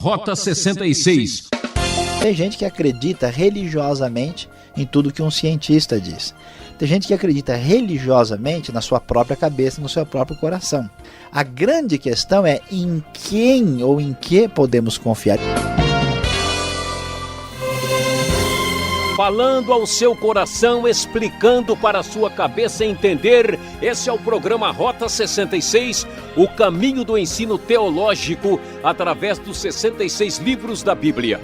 Rota 66. Tem gente que acredita religiosamente em tudo que um cientista diz. Tem gente que acredita religiosamente na sua própria cabeça, no seu próprio coração. A grande questão é em quem ou em que podemos confiar. Falando ao seu coração, explicando para a sua cabeça entender, esse é o programa Rota 66, o caminho do ensino teológico através dos 66 livros da Bíblia.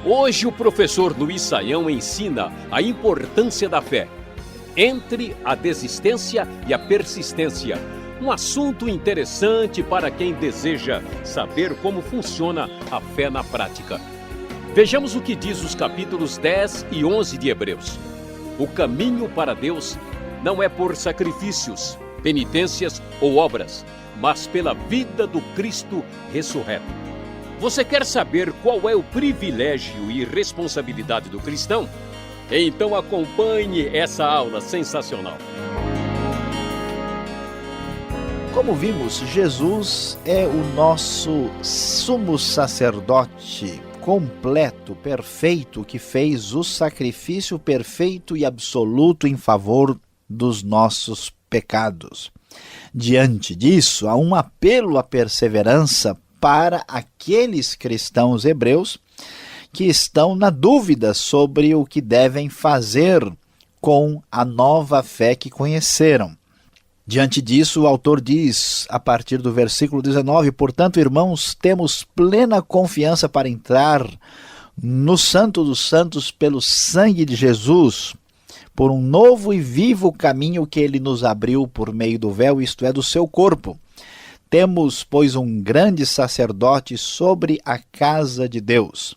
Hoje o professor Luiz Saião ensina a importância da fé, entre a desistência e a persistência. Um assunto interessante para quem deseja saber como funciona a fé na prática. Vejamos o que diz os capítulos 10 e 11 de Hebreus. O caminho para Deus não é por sacrifícios, penitências ou obras, mas pela vida do Cristo ressurreto. Você quer saber qual é o privilégio e responsabilidade do cristão? Então acompanhe essa aula sensacional. Como vimos, Jesus é o nosso sumo sacerdote completo, perfeito, que fez o sacrifício perfeito e absoluto em favor dos nossos pecados. Diante disso, há um apelo à perseverança para aqueles cristãos hebreus que estão na dúvida sobre o que devem fazer com a nova fé que conheceram. Diante disso, o autor diz, a partir do versículo 19, portanto, irmãos, temos plena confiança para entrar no Santo dos Santos pelo sangue de Jesus, por um novo e vivo caminho que ele nos abriu por meio do véu, isto é, do seu corpo. Temos, pois, um grande sacerdote sobre a casa de Deus.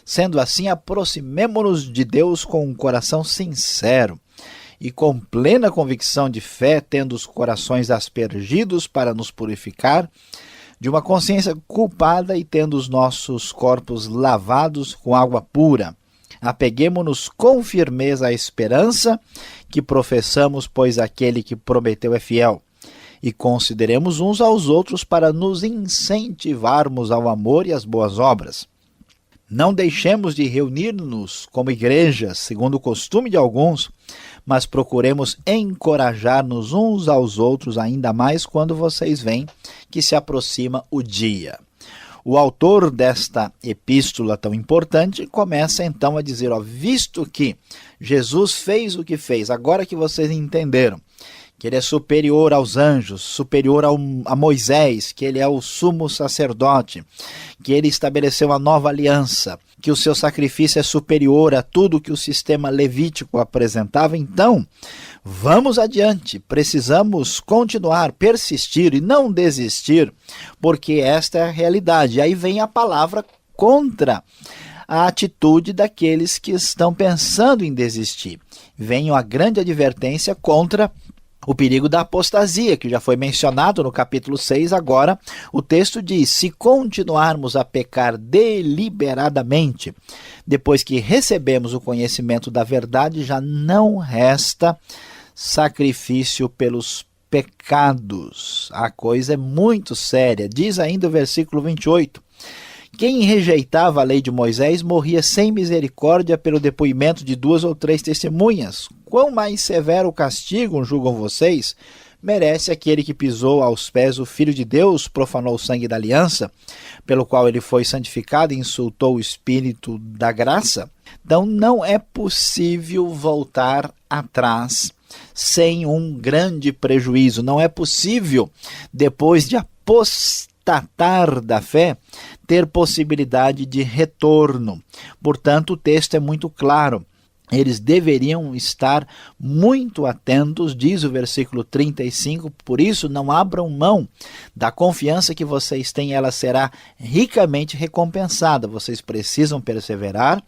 Sendo assim, aproximemo-nos de Deus com um coração sincero e com plena convicção de fé, tendo os corações aspergidos para nos purificar de uma consciência culpada e tendo os nossos corpos lavados com água pura. Apeguemo-nos com firmeza à esperança que professamos, pois aquele que prometeu é fiel. E consideremos uns aos outros para nos incentivarmos ao amor e às boas obras. Não deixemos de reunir-nos como igreja, segundo o costume de alguns, mas procuremos encorajar-nos uns aos outros ainda mais quando vocês veem que se aproxima o dia. O autor desta epístola tão importante começa então a dizer, visto que Jesus fez o que fez, agora que vocês entenderam, que ele é superior aos anjos, superior a Moisés, que ele é o sumo sacerdote, que ele estabeleceu a nova aliança, que o seu sacrifício é superior a tudo que o sistema levítico apresentava. Então, vamos adiante, precisamos continuar, persistir e não desistir, porque esta é a realidade. Aí vem a palavra contra a atitude daqueles que estão pensando em desistir. Vem a grande advertência contra o perigo da apostasia, que já foi mencionado no capítulo 6, agora o texto diz, se continuarmos a pecar deliberadamente, depois que recebemos o conhecimento da verdade, já não resta sacrifício pelos pecados. A coisa é muito séria. Diz ainda o versículo 28, quem rejeitava a lei de Moisés morria sem misericórdia pelo depoimento de 2 ou 3 testemunhas. Quão mais severo o castigo, julgam vocês, merece aquele que pisou aos pés o Filho de Deus, profanou o sangue da aliança, pelo qual ele foi santificado e insultou o Espírito da graça? Então não é possível voltar atrás sem um grande prejuízo. Não é possível, depois de apostatar da fé, ter possibilidade de retorno. Portanto, o texto é muito claro. Eles deveriam estar muito atentos, diz o versículo 35, por isso não abram mão da confiança que vocês têm, ela será ricamente recompensada. Vocês precisam perseverar,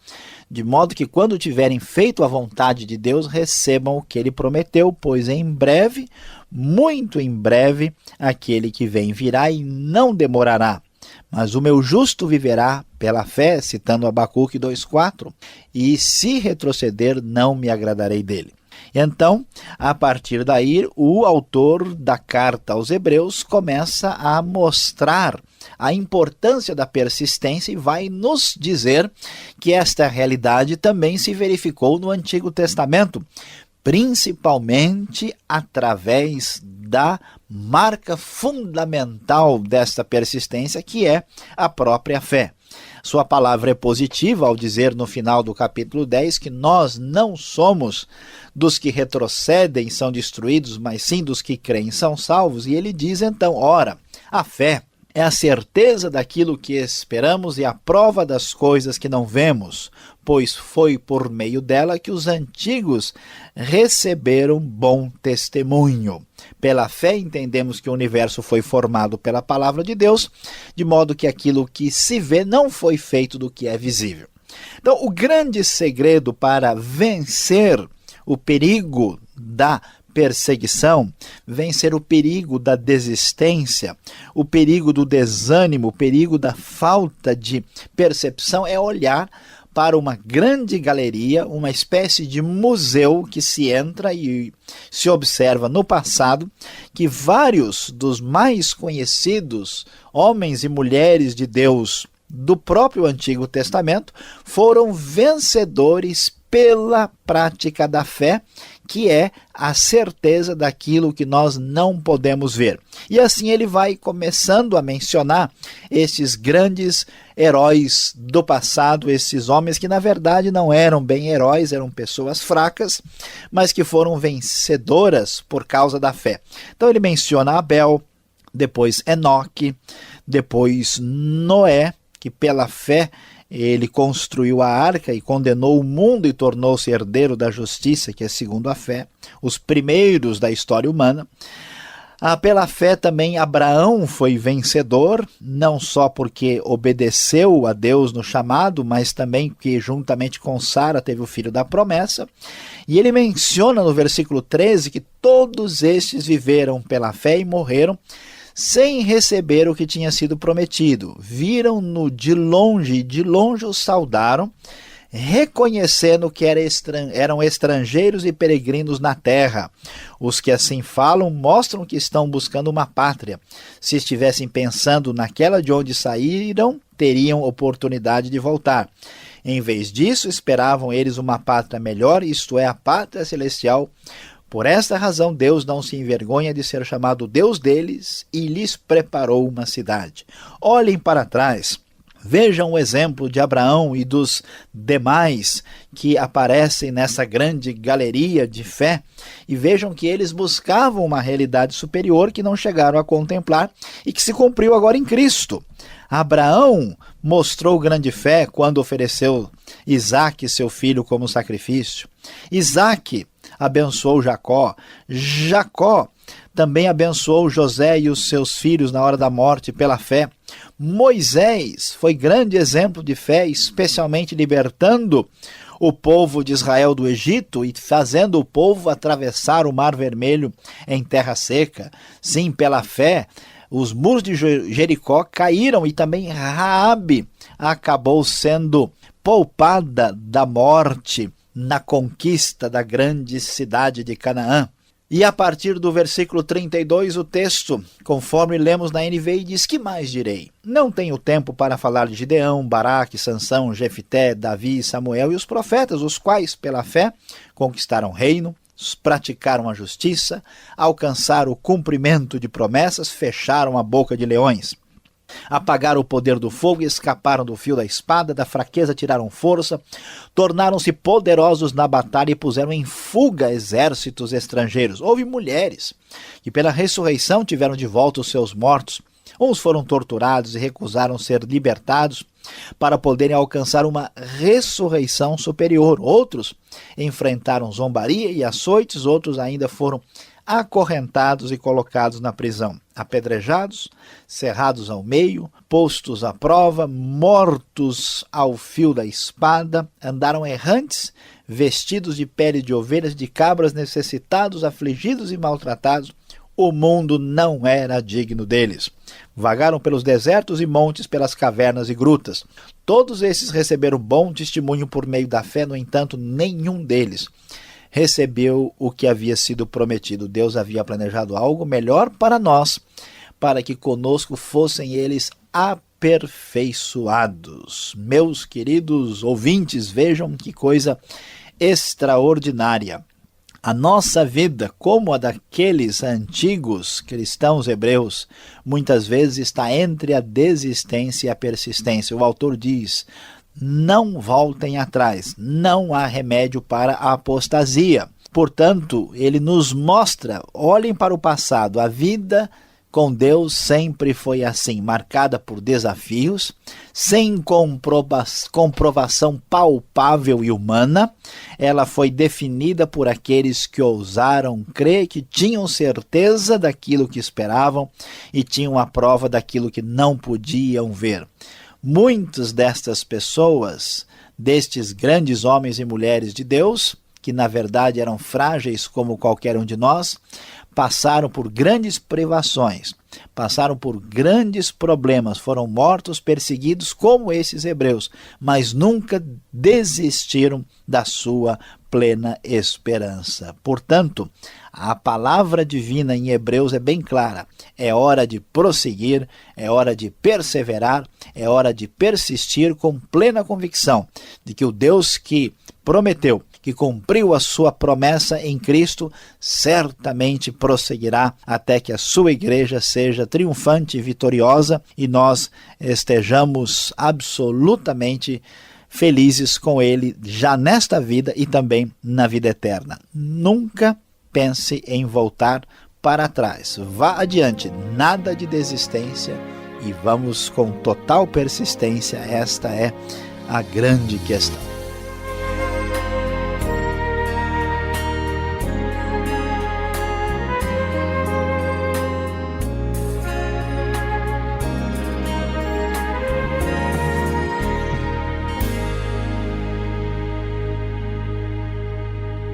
de modo que quando tiverem feito a vontade de Deus, recebam o que ele prometeu, pois em breve, muito em breve, aquele que vem virá e não demorará. Mas o meu justo viverá pela fé, citando Abacuque 2,4, e se retroceder, não me agradarei dele. Então, a partir daí, o autor da carta aos Hebreus começa a mostrar a importância da persistência e vai nos dizer que esta realidade também se verificou no Antigo Testamento, principalmente através da marca fundamental desta persistência, que é a própria fé. Sua palavra é positiva ao dizer no final do capítulo 10 que nós não somos dos que retrocedem e são destruídos, mas sim dos que creem e são salvos. E ele diz então, ora, a fé é a certeza daquilo que esperamos e a prova das coisas que não vemos, pois foi por meio dela que os antigos receberam bom testemunho. Pela fé entendemos que o universo foi formado pela palavra de Deus, de modo que aquilo que se vê não foi feito do que é visível. Então, o grande segredo para vencer o perigo da perseguição, vencer o perigo da desistência, o perigo do desânimo, o perigo da falta de percepção, é olhar para uma grande galeria, uma espécie de museu que se entra e se observa no passado que vários dos mais conhecidos homens e mulheres de Deus do próprio Antigo Testamento foram vencedores pela prática da fé, que é a certeza daquilo que nós não podemos ver. E assim ele vai começando a mencionar esses grandes heróis do passado, esses homens que na verdade não eram bem heróis, eram pessoas fracas, mas que foram vencedoras por causa da fé. Então ele menciona Abel, depois Enoque, depois Noé, que pela fé ele construiu a arca e condenou o mundo e tornou-se herdeiro da justiça, que é segundo a fé, os primeiros da história humana. Pela fé também Abraão foi vencedor, não só porque obedeceu a Deus no chamado, mas também porque juntamente com Sara teve o filho da promessa. E ele menciona no versículo 13 que todos estes viveram pela fé e morreram sem receber o que tinha sido prometido. Viram-no de longe o saudaram, reconhecendo que eram estrangeiros e peregrinos na terra. Os que assim falam mostram que estão buscando uma pátria. Se estivessem pensando naquela de onde saíram, teriam oportunidade de voltar. Em vez disso, esperavam eles uma pátria melhor, isto é, a pátria celestial. Por esta razão, Deus não se envergonha de ser chamado Deus deles e lhes preparou uma cidade. Olhem para trás, vejam o exemplo de Abraão e dos demais que aparecem nessa grande galeria de fé e vejam que eles buscavam uma realidade superior que não chegaram a contemplar e que se cumpriu agora em Cristo. Abraão mostrou grande fé quando ofereceu Isaque, seu filho, como sacrifício. Isaque abençoou Jacó. Jacó também abençoou José e os seus filhos na hora da morte pela fé. Moisés foi grande exemplo de fé, especialmente libertando o povo de Israel do Egito e fazendo o povo atravessar o Mar Vermelho em terra seca. Sim, pela fé, os muros de Jericó caíram e também Raabe acabou sendo poupada da morte na conquista da grande cidade de Canaã. E a partir do versículo 32, o texto, conforme lemos na NVI, diz: que mais direi? Não tenho tempo para falar de Gideão, Baraque, Sansão, Jefité, Davi, Samuel e os profetas, os quais, pela fé, conquistaram reino, praticaram a justiça, alcançaram o cumprimento de promessas, fecharam a boca de leões. Apagaram o poder do fogo e escaparam do fio da espada, da fraqueza tiraram força, tornaram-se poderosos na batalha e puseram em fuga exércitos estrangeiros. Houve mulheres que pela ressurreição tiveram de volta os seus mortos. Uns foram torturados e recusaram ser libertados para poderem alcançar uma ressurreição superior. Outros enfrentaram zombaria e açoites, outros ainda foram acorrentados e colocados na prisão, apedrejados, cerrados ao meio, postos à prova, mortos ao fio da espada, andaram errantes, vestidos de pele de ovelhas, de cabras, necessitados, afligidos e maltratados. O mundo não era digno deles. Vagaram pelos desertos e montes, pelas cavernas e grutas. Todos esses receberam bom testemunho por meio da fé, no entanto, nenhum deles recebeu o que havia sido prometido. Deus havia planejado algo melhor para nós, para que conosco fossem eles aperfeiçoados. Meus queridos ouvintes, vejam que coisa extraordinária. A nossa vida, como a daqueles antigos cristãos hebreus, muitas vezes está entre a desistência e a persistência. O autor diz: não voltem atrás, não há remédio para a apostasia. Portanto, ele nos mostra, olhem para o passado, a vida com Deus sempre foi assim, marcada por desafios, sem comprovação palpável e humana. Ela foi definida por aqueles que ousaram crer, que tinham certeza daquilo que esperavam e tinham a prova daquilo que não podiam ver. Muitas destas pessoas, destes grandes homens e mulheres de Deus, que na verdade eram frágeis como qualquer um de nós, passaram por grandes privações, passaram por grandes problemas, foram mortos, perseguidos como esses hebreus, mas nunca desistiram da sua plena esperança. Portanto, a palavra divina em Hebreus é bem clara. É hora de prosseguir, é hora de perseverar, é hora de persistir com plena convicção de que o Deus que prometeu, que cumpriu a sua promessa em Cristo, certamente prosseguirá até que a sua igreja seja triunfante e vitoriosa e nós estejamos absolutamente felizes com Ele já nesta vida e também na vida eterna. Nunca pense em voltar para trás. Vá adiante, nada de desistência e vamos com total persistência. Esta é a grande questão.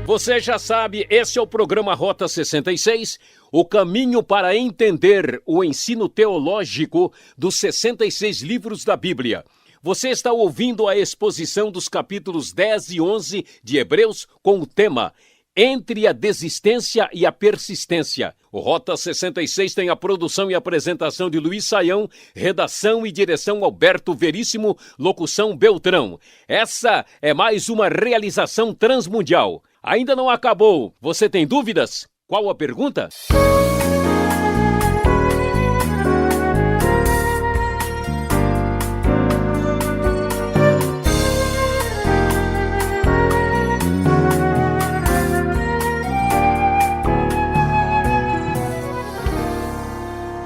Você já sabe, esse é o programa Rota 66, o caminho para entender o ensino teológico dos 66 livros da Bíblia. Você está ouvindo a exposição dos capítulos 10 e 11 de Hebreus com o tema Entre a Desistência e a Persistência. O Rota 66 tem a produção e apresentação de Luiz Saião, redação e direção Alberto Veríssimo, locução Beltrão. Essa é mais uma realização transmundial. Ainda não acabou. Você tem dúvidas? Qual a pergunta?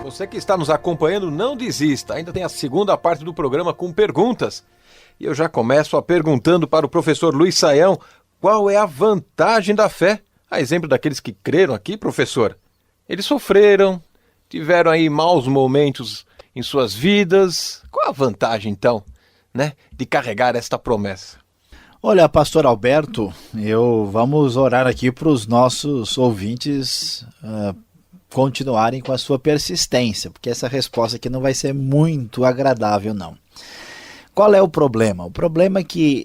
Você que está nos acompanhando, não desista. Ainda tem a segunda parte do programa com perguntas. E eu já começo perguntando para o professor Luiz Saião, qual é a vantagem da fé? A exemplo daqueles que creram aqui, professor. Eles sofreram, tiveram aí maus momentos em suas vidas. Qual a vantagem, então, de carregar esta promessa? Olha, pastor Alberto, vamos orar aqui para os nossos ouvintes continuarem com a sua persistência, porque essa resposta aqui não vai ser muito agradável, não. Qual é o problema? O problema é que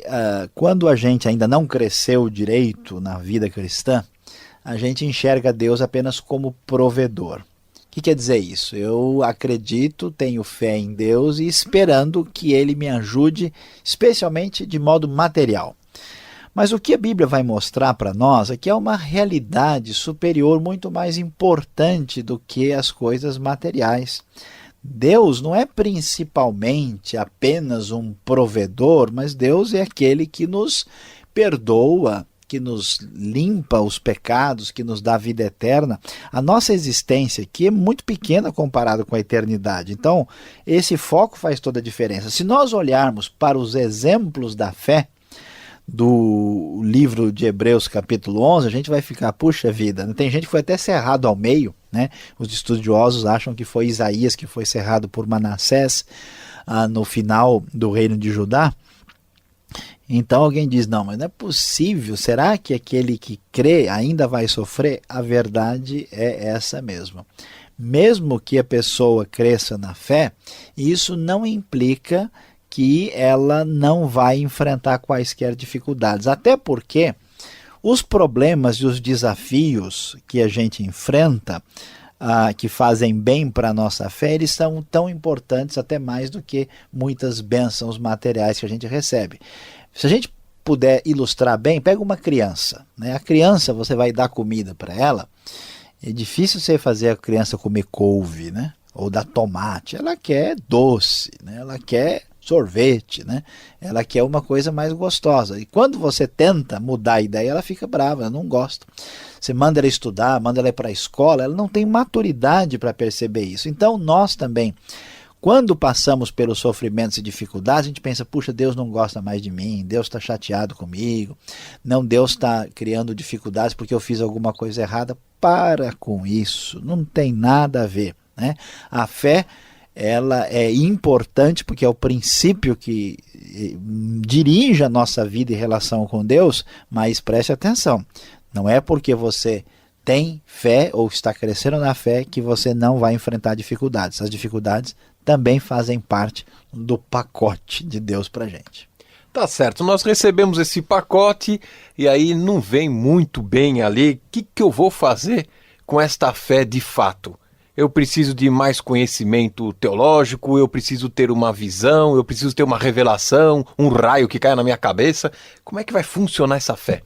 quando a gente ainda não cresceu direito na vida cristã, a gente enxerga Deus apenas como provedor. O que quer dizer isso? Eu acredito, tenho fé em Deus e esperando que Ele me ajude, especialmente de modo material. Mas o que a Bíblia vai mostrar para nós é que é uma realidade superior muito mais importante do que as coisas materiais. Deus não é principalmente apenas um provedor, mas Deus é aquele que nos perdoa, que nos limpa os pecados, que nos dá vida eterna. A nossa existência aqui é muito pequena comparada com a eternidade. Então, esse foco faz toda a diferença. Se nós olharmos para os exemplos da fé do livro de Hebreus capítulo 11, a gente vai ficar, puxa vida, tem gente que foi até cerrado ao meio, Os estudiosos acham que foi Isaías que foi cerrado por Manassés no final do reino de Judá. Então alguém diz, não, mas não é possível, será que aquele que crê ainda vai sofrer? A verdade é essa mesmo. Mesmo que a pessoa cresça na fé, isso não implica que ela não vai enfrentar quaisquer dificuldades. Até porque Os problemas e os desafios que a gente enfrenta, que fazem bem para a nossa fé, eles são tão importantes, até mais do que muitas bênçãos materiais que a gente recebe. Se a gente puder ilustrar bem, pega uma criança, né? A criança, você vai dar comida para ela, é difícil você fazer a criança comer couve, né? Ou dar tomate. Ela quer doce, né? Ela quer sorvete, né? Ela quer uma coisa mais gostosa. E quando você tenta mudar a ideia, ela fica brava, ela não gosta. Você manda ela estudar, manda ela ir para a escola, ela não tem maturidade para perceber isso. Então nós também, quando passamos pelos sofrimentos e dificuldades, a gente pensa, puxa, Deus não gosta mais de mim, Deus está chateado comigo, não, Deus está criando dificuldades porque eu fiz alguma coisa errada. Para com isso, não tem nada a ver, né? A fé, ela é importante porque é o princípio que dirige a nossa vida em relação com Deus, mas preste atenção, não é porque você tem fé ou está crescendo na fé que você não vai enfrentar dificuldades. As dificuldades também fazem parte do pacote de Deus para a gente. Tá certo, nós recebemos esse pacote e aí não vem muito bem ali. O que eu vou fazer com esta fé de fato? Eu preciso de mais conhecimento teológico, eu preciso ter uma visão, eu preciso ter uma revelação, um raio que caia na minha cabeça. Como é que vai funcionar essa fé?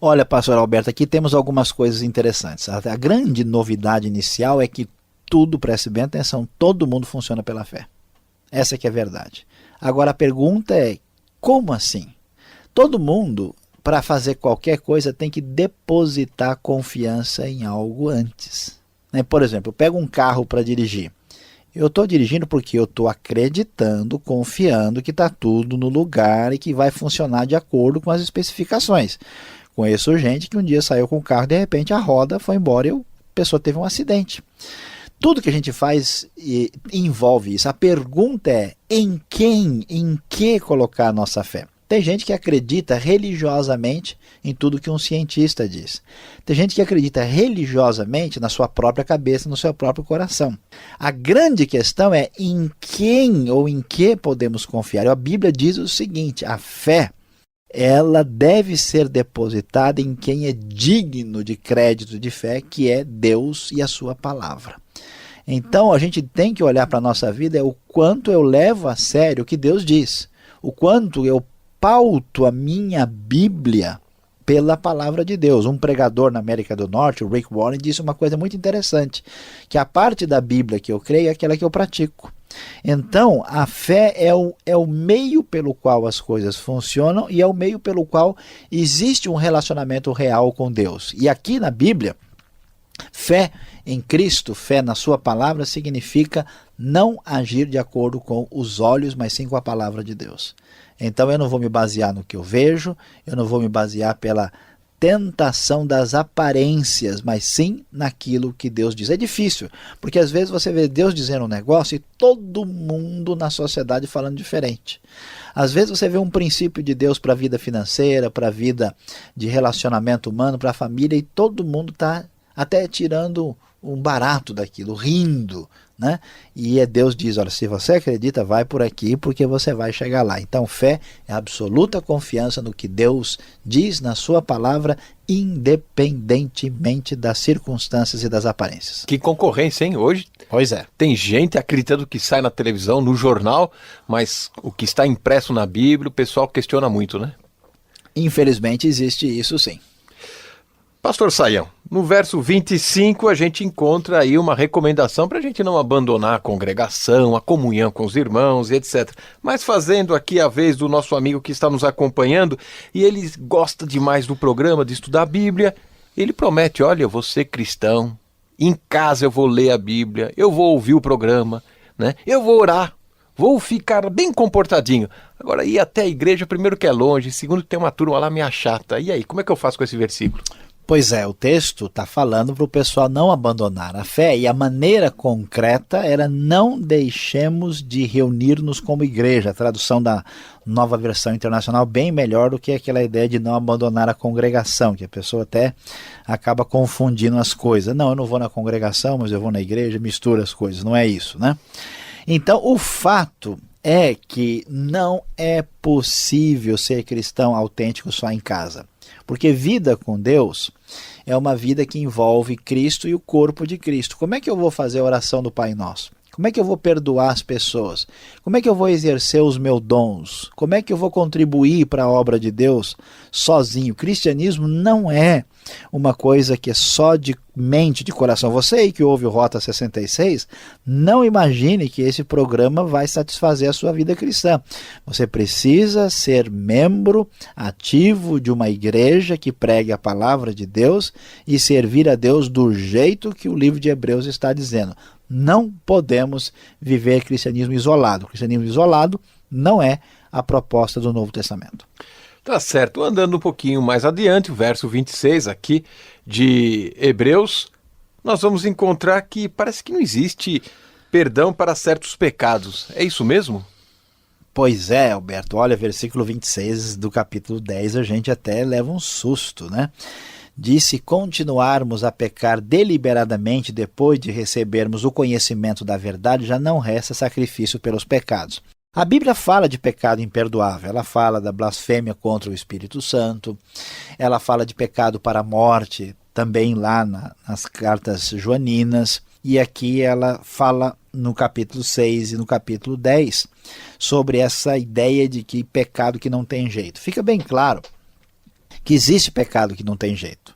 Olha, pastor Alberto, aqui temos algumas coisas interessantes. A grande novidade inicial é que tudo, preste bem atenção, todo mundo funciona pela fé. Essa que é a verdade. Agora a pergunta é, como assim? Todo mundo, para fazer qualquer coisa, tem que depositar confiança em algo antes. Por exemplo, eu pego um carro para dirigir. Eu estou dirigindo porque eu estou acreditando, confiando que está tudo no lugar e que vai funcionar de acordo com as especificações. Conheço gente que um dia saiu com o carro e de repente a roda foi embora e a pessoa teve um acidente. Tudo que a gente faz envolve isso. A pergunta é, em que colocar a nossa fé? Tem gente que acredita religiosamente em tudo que um cientista diz. Tem gente que acredita religiosamente na sua própria cabeça, no seu próprio coração. A grande questão é em quem ou em que podemos confiar. A Bíblia diz o seguinte, a fé, ela deve ser depositada em quem é digno de crédito de fé, que é Deus e a sua palavra. Então a gente tem que olhar para a nossa vida é o quanto eu levo a sério o que Deus diz, o quanto eu pauto a minha Bíblia pela palavra de Deus. Um pregador na América do Norte, o Rick Warren, disse uma coisa muito interessante, que a parte da Bíblia que eu creio é aquela que eu pratico. Então, a fé é o meio pelo qual as coisas funcionam e é o meio pelo qual existe um relacionamento real com Deus. E aqui na Bíblia, fé em Cristo, fé na sua palavra, significa não agir de acordo com os olhos, mas sim com a palavra de Deus. Então eu não vou me basear no que eu vejo, eu não vou me basear pela tentação das aparências, mas sim naquilo que Deus diz. É difícil, porque às vezes você vê Deus dizendo um negócio e todo mundo na sociedade falando diferente. Às vezes você vê um princípio de Deus para a vida financeira, para a vida de relacionamento humano, para a família, e todo mundo está até tirando um barato daquilo, rindo, né? E Deus diz, olha, se você acredita, vai por aqui, porque você vai chegar lá. Então fé é absoluta confiança no que Deus diz na sua palavra, independentemente das circunstâncias e das aparências. Que concorrência, hein, hoje? Pois é. Tem gente acreditando que sai na televisão, no jornal, mas o que está impresso na Bíblia, o pessoal questiona muito, né? Infelizmente existe isso sim. Pastor Saião, no verso 25 a gente encontra aí uma recomendação para a gente não abandonar a congregação, a comunhão com os irmãos e etc. Mas fazendo aqui a vez do nosso amigo que está nos acompanhando e ele gosta demais do programa, de estudar a Bíblia, ele promete, olha, eu vou ser cristão, em casa eu vou ler a Bíblia, eu vou ouvir o programa, né? Eu vou orar, vou ficar bem comportadinho. Agora, ir até a igreja, primeiro que é longe, segundo que tem uma turma lá meio chata. E aí, como é que eu faço com esse versículo? Pois é, o texto está falando para o pessoal não abandonar a fé, e a maneira concreta era não deixemos de reunir-nos como igreja. A tradução da Nova Versão Internacional bem melhor do que aquela ideia de não abandonar a congregação, que a pessoa até acaba confundindo as coisas. Não, eu não vou na congregação, mas eu vou na igreja, mistura as coisas, não é isso, né? Então, o fato é que não é possível ser cristão autêntico só em casa. Porque vida com Deus é uma vida que envolve Cristo e o corpo de Cristo. Como é que eu vou fazer a oração do Pai Nosso? Como é que eu vou perdoar as pessoas? Como é que eu vou exercer os meus dons? Como é que eu vou contribuir para a obra de Deus sozinho? O cristianismo não é uma coisa que é só de mente, de coração. Você aí que ouve o Rota 66, não imagine que esse programa vai satisfazer a sua vida cristã. Você precisa ser membro ativo de uma igreja que pregue a palavra de Deus e servir a Deus do jeito que o livro de Hebreus está dizendo. Não podemos viver cristianismo isolado. O cristianismo isolado não é a proposta do Novo Testamento. Tá certo. Andando um pouquinho mais adiante, o verso 26 aqui de Hebreus, nós vamos encontrar que parece que não existe perdão para certos pecados. É isso mesmo? Pois é, Alberto. Olha, versículo 26 do capítulo 10, a gente até leva um susto, né? Diz: se continuarmos a pecar deliberadamente depois de recebermos o conhecimento da verdade, já não resta sacrifício pelos pecados. A Bíblia fala de pecado imperdoável, ela fala da blasfêmia contra o Espírito Santo, ela fala de pecado para a morte, também lá nas cartas joaninas, e aqui ela fala no capítulo 6 e no capítulo 10 sobre essa ideia de que pecado que não tem jeito. Fica bem claro que existe pecado que não tem jeito,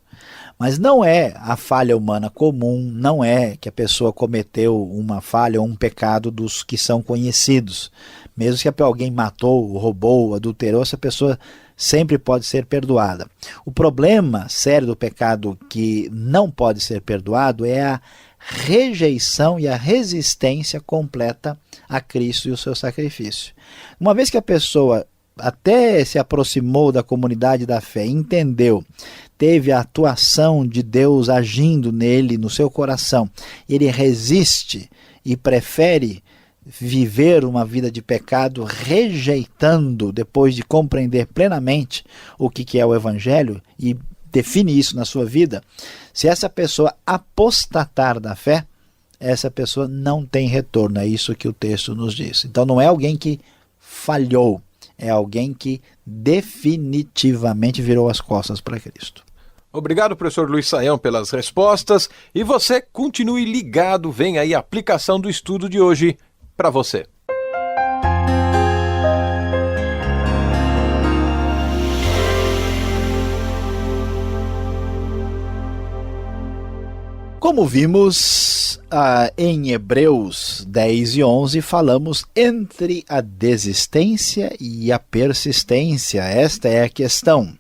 mas não é a falha humana comum, não é que a pessoa cometeu uma falha ou um pecado dos que são conhecidos. Mesmo que alguém matou, roubou, adulterou, essa pessoa sempre pode ser perdoada. O problema sério do pecado que não pode ser perdoado é a rejeição e a resistência completa a Cristo e o seu sacrifício. Uma vez que a pessoa até se aproximou da comunidade da fé, entendeu, teve a atuação de Deus agindo nele, no seu coração, ele resiste e prefere viver uma vida de pecado, rejeitando, depois de compreender plenamente o que é o Evangelho e define isso na sua vida. Se essa pessoa apostatar da fé, essa pessoa não tem retorno. É isso que o texto nos diz. Então não é alguém que falhou, é alguém que definitivamente virou as costas para Cristo. Obrigado, professor Luiz Saião, pelas respostas. E você continue ligado, vem aí a aplicação do estudo de hoje para você. Como vimos em Hebreus 10 e 11, falamos entre a desistência e a persistência. Esta é a questão.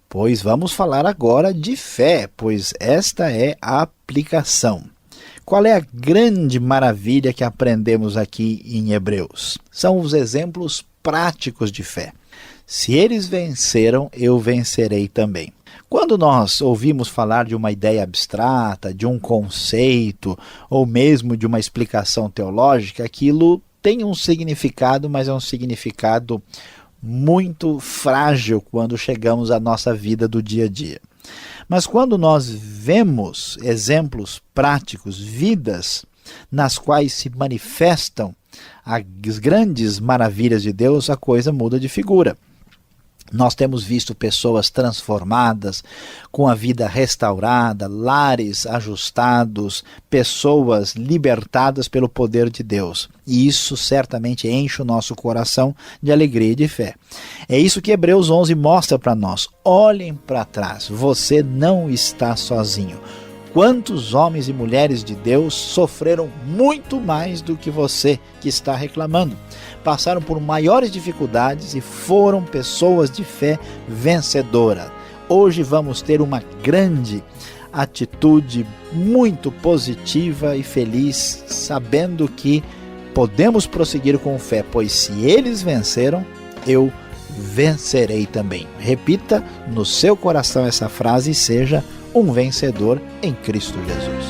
Pois vamos falar agora de fé, pois esta é a aplicação. Qual é a grande maravilha que aprendemos aqui em Hebreus? São os exemplos práticos de fé. Se eles venceram, eu vencerei também. Quando nós ouvimos falar de uma ideia abstrata, de um conceito, ou mesmo de uma explicação teológica, aquilo tem um significado, mas é um significado muito frágil quando chegamos à nossa vida do dia a dia. Mas quando nós vemos exemplos práticos, vidas nas quais se manifestam as grandes maravilhas de Deus, a coisa muda de figura. Nós temos visto pessoas transformadas, com a vida restaurada, lares ajustados, pessoas libertadas pelo poder de Deus. E isso certamente enche o nosso coração de alegria e de fé. É isso que Hebreus 11 mostra para nós. Olhem para trás, você não está sozinho. Quantos homens e mulheres de Deus sofreram muito mais do que você que está reclamando? Passaram por maiores dificuldades e foram pessoas de fé vencedora. Hoje vamos ter uma grande atitude muito positiva e feliz, sabendo que podemos prosseguir com fé, pois se eles venceram, eu vencerei também. Repita no seu coração essa frase e seja um vencedor em Cristo Jesus.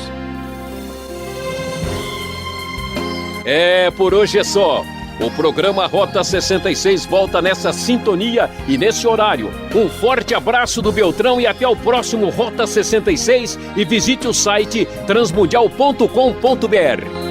Por hoje é só. O programa Rota 66 volta nessa sintonia e nesse horário. Um forte abraço do Beltrão e até o próximo Rota 66 e visite o site transmundial.com.br.